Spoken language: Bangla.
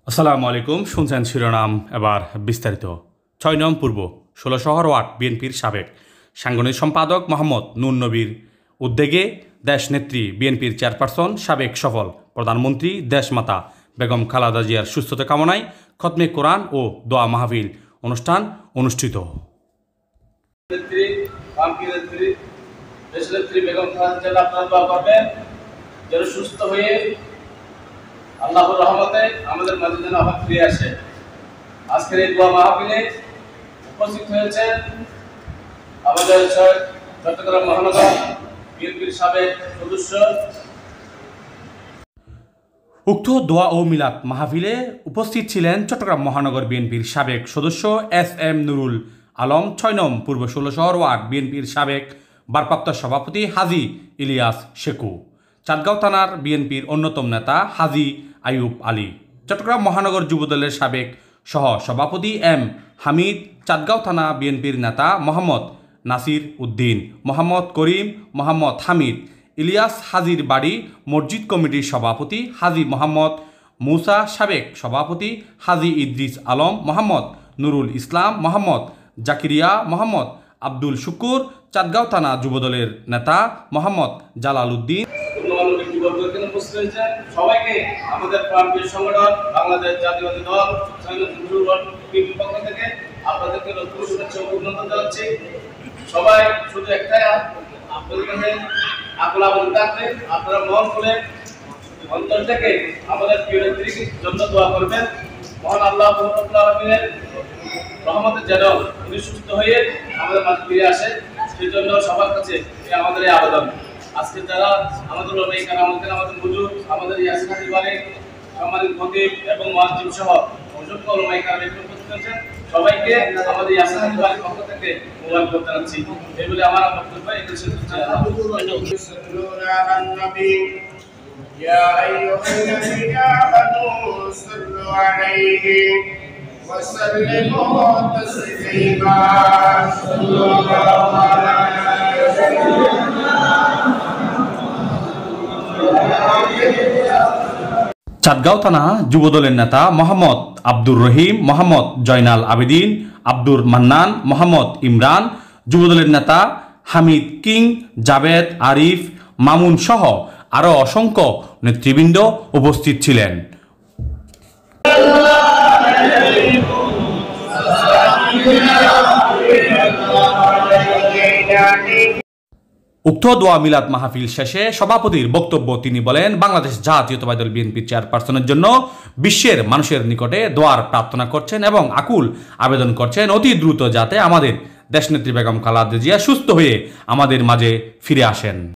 আসসালামু আলাইকুম। শুনছেন শিরোনাম, এবার বিস্তারিত। ৬ নং পূর্ব ১৬ শহর ওয়ার্ড বিএনপির সাবেক সাংগঠনিক সম্পাদক মোহাম্মদ নুর নবীর উদ্যোগে দেশনেত্রী বিএনপির চেয়ারপারসন, সাবেক সফল প্রধানমন্ত্রী দেশমাতা বেগম খালেদা জিয়ার সুস্থতা কামনায় খতমে কোরআন ও দোয়া মাহফিল অনুষ্ঠান অনুষ্ঠিত। সুস্থ হয়ে আল্লাহর রহমতে আমাদের মাঝে যেন আবার ফিরে আসে। আজকের এই দোয়া মাহফিলে উপস্থিত হয়েছে আমাদের চট্টগ্রাম মহানগর বিএনপির সাবেক সদস্য। উক্ত দোয়া ও মিলাদ মাহফিলে উপস্থিত ছিলেন চট্টগ্রাম মহানগর বিএনপির সাবেক সদস্য SM নুরুল আলম, ৬ নং পূর্ব ১৬ শহর ওয়ার্ড বিএনপির সাবেক ভারপ্রাপ্ত সভাপতি হাজী ইলিয়াস শেখু, চাঁদগাঁও থানার বিএনপির অন্যতম নেতা হাজী আইয়ুব আলী, চট্টগ্রাম মহানগর যুবদলের সাবেক সহ সভাপতি M হামিদ, চাঁদগাঁও থানা বিএনপির নেতা মোহাম্মদ নাসির উদ্দিন, মোহাম্মদ করিম, মোহাম্মদ হামিদ, ইলিয়াস হাজির বাড়ি মসজিদ কমিটির সভাপতি হাজী মোহাম্মদ মুসা, সাবেক সভাপতি হাজী ইদ্রিস আলম, মোহাম্মদ নুরুল ইসলাম, মোহাম্মদ জাকিরিয়া, মোহাম্মদ আব্দুল শুকুর, চাঁদগাঁও থানা যুবদলের নেতা মোহাম্মদ জালাল উদ্দিন। সবাইকে আমাদের প্রান্তীয় সংগঠন বাংলাদেশ জাতীয়তাবাদী দল পক্ষ থেকে আপনাদেরকে শুভেচ্ছা ও অভিনন্দন জানাচ্ছি। সবাই শুধু একটাই আপনাদের কাছে আকুল আবেদন থাকবে, আপনারা মন খুলে অন্তর থেকে আমাদের প্রিয় নেত্রীর জন্য দোয়া করবেন। মহান আল্লাহ আলমিনের রহমতে যেন উনি সুস্থ হয়ে আমাদের মাঝে ফিরে আসে, সেই জন্য সবার কাছে আমাদের এই আবেদন। আজকে যারা আমাদের আমাদের হুজুর, আমাদের ইয়াসিন হাজি বাড়ি সম্মানিত খতিব এবং মুয়াজ্জিম সহ অসংখ্য ওলামায়ে কেরাম উপস্থিত হয়েছেন, সবাইকে আমাদের ইয়াসিন হাজি বাড়ির পক্ষ থেকে মোবারকবাদ জানাচ্ছি। এই বলে আমার বক্তব্য এখানে শেষ করছি। يا أيها الذين آمنوا صلوا عليه وسلموا تسليما صلى الله عليه وسلم। চাঁদগাঁও থানা যুবদলের নেতা মোহাম্মদ আব্দুর রহিম, মোহাম্মদ জয়নাল আবেদিন, আব্দুর মান্নান, মোহাম্মদ ইমরান, যুবদলের নেতা হামিদ কিং, জাবেদ, আরিফ, মামুন সহ আরও অসংখ্য নেতৃবৃন্দ উপস্থিত ছিলেন। উক্ত দোয়া মিলাদ মাহফিল শেষে সভাপতির বক্তব্য তিনি বলেন, বাংলাদেশ জাতীয়তাবাদী দল বিএনপির চেয়ারপারসনের জন্য বিশ্বের মানুষের নিকটে দোয়ার প্রার্থনা করছেন এবং আকুল আবেদন করছেন অতি দ্রুত যাতে আমাদের দেশনেত্রী বেগম খালেদা জিয়া সুস্থ হয়ে আমাদের মাঝে ফিরে আসেন।